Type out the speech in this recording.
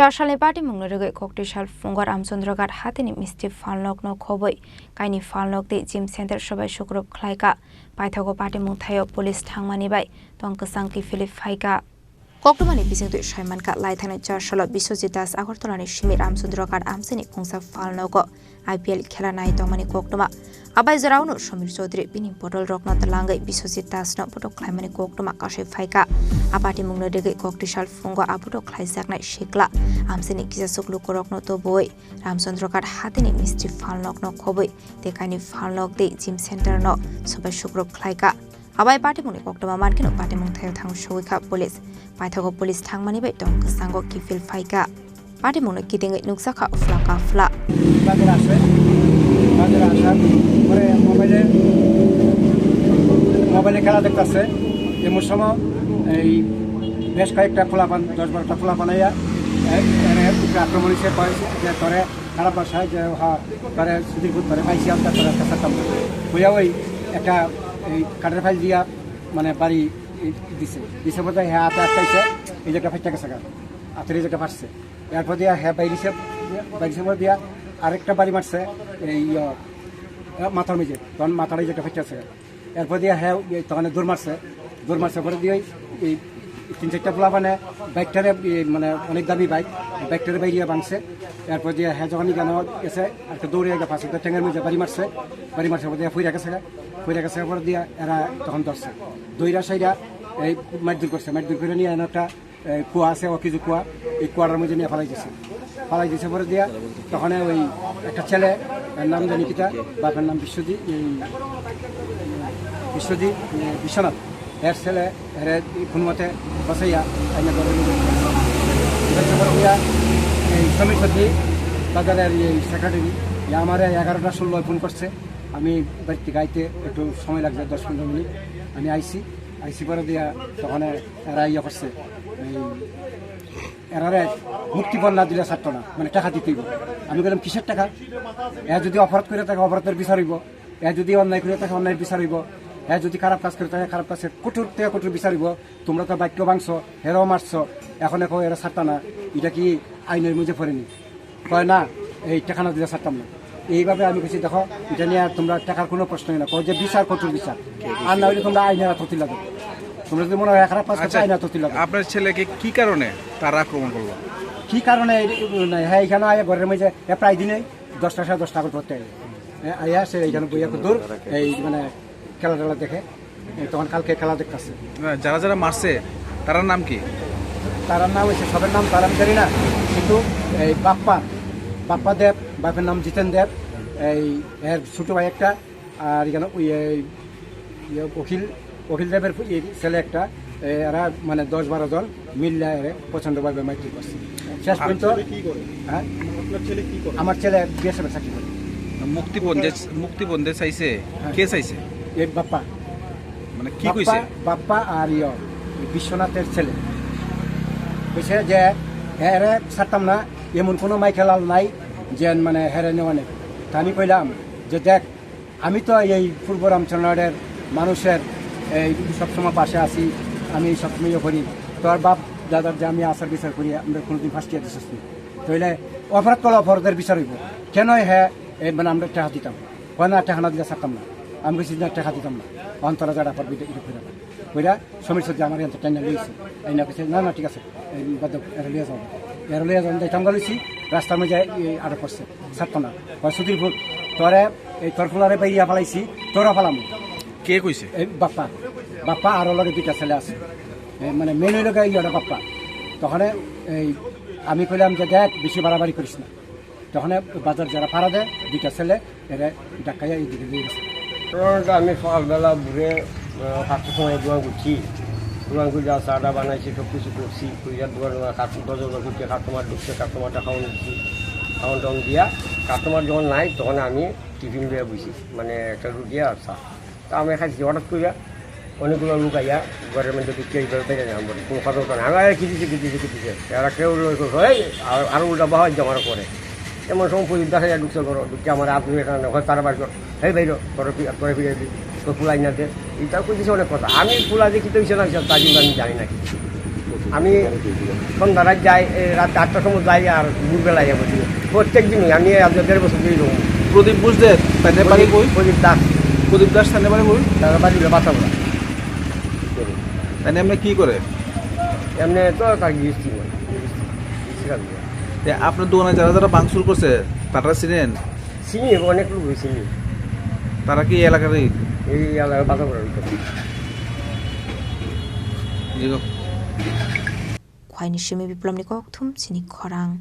Charshale party mungnuruge cocktail fungar amchundragat hatini misti falnok no khoboi kaini falnok de gym center sobai shukrop khlaika paithago party mungthayo police thangmani bai tongkasang ki philip phaika Koktomani bisingtu Shaimanka Laithana Charshalo Biswajit Das Agartalani Shimir Amchundragat amsini khungsa falnogo IPL khela nai tongmani koktoma Abai Zarauno Shamir Chaudhary bini bottle rokna talangai Biswajit Das no photo khlaimani koktoma kashe phaika apati mungno dege cocktail fungo aputo khlaisakna shikla amsini kisa suklu korokno to boi Ramchandragat hatini misti falnok no khoboi tekani falnok de gym center no sobai shukrop khlaika Abai party muni koktoma markino party mung thayo thang showika police paithago police thangmani bai tong sango kifil phaika party mung kitingai nuksakha ufla ka fla বাজার আসার পরে মোবাইলে খেলা দেখতেছে এমন সময় এই বেশ কয়েকটা খোলাপান 10-12টা খোলাপান আইয়া আক্রমণ হিসেবে কয়েছে যে তোরে খারাপ বাসায় যে তারে সুদীরপুর ধরে পাইছি আমরা তোর একটা থাকতাম হইয়া ওই একটা এই কাঠের ফাইল দিয়া মানে বাড়ি দিছে বোধ হয় হ্যাঁ হাতে আটকাইছে এই জায়গাটা ফাইটটা গেছে হাতের এই জায়গাটা ফাটছে এরপর দিয়া হ্যাঁ বাইরে দিয়া আরেকটা বাড়ি মারছে এই মাথার মেঝে তখন মাথার এই জায়গাটা ফাইটে আছে এরপর দিয়া হ্যাঁ তখন দৌড় মারছে পরে দিয়ে এই 3-4টা পোলা মানে বাইকটারে মানে অনেক দামি বাইকটারে বাইরিয়া ভাঙছে এরপর দিয়ে হ্যাঁ যখন কেন গেছে একটা দৌড়ে গেছে পাঁচটা ট্যাঙ্গের মধ্যে বাড়ি মারছে পর দিয়ে ফুইরা গেছে পরে দিয়া এরা তখন ধরছে দইরা সাইরা এই মারধর করে নিয়ে একটা কুয়া আছে কিছু কুয়া এই কুয়াটার মধ্যে নিয়ে ফালাই দিয়েছে পরে দিয়া তখন ওই একটা ছেলে নাম জানি কিতা বাপের নাম বিশ্বনাথ এর ছেলে এর কোনোমতে বসাইয়া আইনা ধরে দিয়া এই শ্রমিক সাথী বাজারের এই সেক্রেটারি আমার 11টা 16 ফোন করছে আমি বাড়িতে গাইতে একটু সময় লাগছে 10-15 মিনিট আমি আইসি পরে দিয়া তখন এরা ইয়ে করছে এরারে মুক্তিপণ না দিলে ছাড়তো না মানে টাকা দিতেইব আমি বললাম কিসের টাকা এ যদি অপরাধ করে থাকে অপরাধের বিচার হইব এ যদি অন্যায় করে থাকে অন্যায়ের বিচার হইব এ যদি খারাপ কাজ করে থাকে খারাপ কাজের কঠোর থেকে কঠোর বিচার হইব তোমরা তো বাক্য ভাঙছ হেরাও মারছ এখন এরা ছাড়তা না এটা কি আইনের মধ্যে পড়েনি কয় না এই টাকা না দিলে ছাড়তাম না এইভাবে আমি বলছি দেখো এটা নিয়ে তোমরা টাকার কোনো প্রশ্নই না কয় যে বিচার কঠোর বিচার আর না হলে তোমরা আইনের তথ্য লাগে তোমরা যদি মনে হয় খারাপ কাজ করতে আইনের তথ্য লাগে আপনার ছেলেকে কি কারণে তারা আক্রমণ করলো কি কারণে হ্যাঁ এখানে আয়া ঘরের মধ্যে প্রায় দিনে 10টা 10:30 করে পড়তে আইয়া সে এইখানে বইয়া দূর এই মানে খেলা দেখে তখন কালকে খেলা দেখতেছে যারা মারছে তার নাম কি তার নাম হয়েছে সবের নাম তার আমি জানি না কিন্তু এই বাপ্পা দেব বাপের নাম জিতেন দেব এই এর ছোট ভাই একটা আর এখানে ওই অখিল দেবের ছেলে একটা এরা মানে 10-12 জন মিললে প্রচন্ডভাবে মাইটি করছে শেষ পর্যন্ত আমার ছেলে বিএসএফ চাকরি করে মুক্তিপণ চাইছে কে চাইছে এই বাপ্পা মানে কি কইছে বাপ্পা আর বিশ্বনাথের ছেলে কইছে যে হেরে ছাড়তাম না এমন কোনো মাইকেলাল নাই যে মানে হেরে নেওয়া নেই তা আমি কইলাম যে দেখ আমি তো এই পূর্ব রামচন্দ্রের মানুষের এই সবসময় পাশে আছি আমি সবসময় করি তোর বাপ দাদার যে আমি আচার বিচার করি আমরা কোনোদিন ফার্স্ট ইয়ার দিচ্ছি তাইলে অপরাধ করলে অপরাধের বিচার হইব কেন হ্যাঁ মানে আমরা টাকা দিতাম হয় না টাকা না দিলে ছাড়তাম না আমি বেশি টাকা দিতাম না অন্তরা যারা পারবি এটা করে ওইরা সমীর সত্যি আমার এত টাইনা লিয়েছে এই না কেছে না ঠিক আছে বাদ লিয়ে যাবো যাইতাম গেছি রাস্তার মধ্যে আটক করছে ছাড়তো না সুদীরপুর তোরে এই তোর ফুলারে বাইরিয়া ফেলাইছি তোরা ফেলাম কে কইছে এই বাপ্পা আরো লগে 2টা ছেলে আছে মানে মেন হইল ইয়েটা বাপ্পা তখন এই আমি কইলাম যে দেখ বেশি বাড়াবাড়ি করিস না তখন বাজার যারা ভাড়া দেয় 2টা ছেলে এরা ডাকাইয়া এই দিকে দিয়ে গেছে আমি সকালবেলা ঘুরে 7টার সময় দোকান করছি দোকান করে যা চাটা বানাইছি সব কিছু করছি কুড়িয়ার দোকান দরজা করছে কাস্টমার ঢুকছে কাস্টমারটা খাওয়ান দিচ্ছি খাওয়ান টাউন দিয়া কাস্টমার যখন নাই তখন আমি টিফিন দিয়ে বুঝি মানে একটা রুটি আর চা তা আমি খাইছি হঠাৎ করিয়া অনেকগুলো লোক আইয়া ঘরের মধ্যে ঢুকছে এইভাবে পেয়ে যাই আমার কোনো কথা বলতো না আমি কিনেছে এরা কেউ আরও উল্টা বাহার জমার করে এমন সময় পুলিশ দেখা যায় ঢুকছে করো ঢুকছে আমার আপনি এখানে হয় তারা বাড়ি এই বাইর তোরে ফিরে দিই তো ফুলাই না দে এটাও কইতেছে অনেক কথা আমি ফুলা দেখি তো হিসেবে তার জন্য আমি জানি না কিছু আমি সন্ধ্যা রাত যাই, রাত 8টার সময় যাই আর ভোরবেলায় যাবো। প্রত্যেক দিনই আমি আজ 1.5 বছর ধরে রকম। প্রদীপ বুঝদের তাদের বাড়ি কই? প্রদীপ দাস, প্রদীপ দাস তাদের বাড়ি কই? তার বাড়ি হলো বাতাবড়া। তাই এমনি কি করে? এমনি তো তার গিয়েছি আপনার দোকানে যারা যারা ভাঙচুর করছে তারা চিনেন? চিনি, অনেক লোক চিনি। তারা কি এই এলাকারই? এই এলাকার বাতাবড়ার উপর। Khwai ni shimi biplom ni kok thum chini khorang.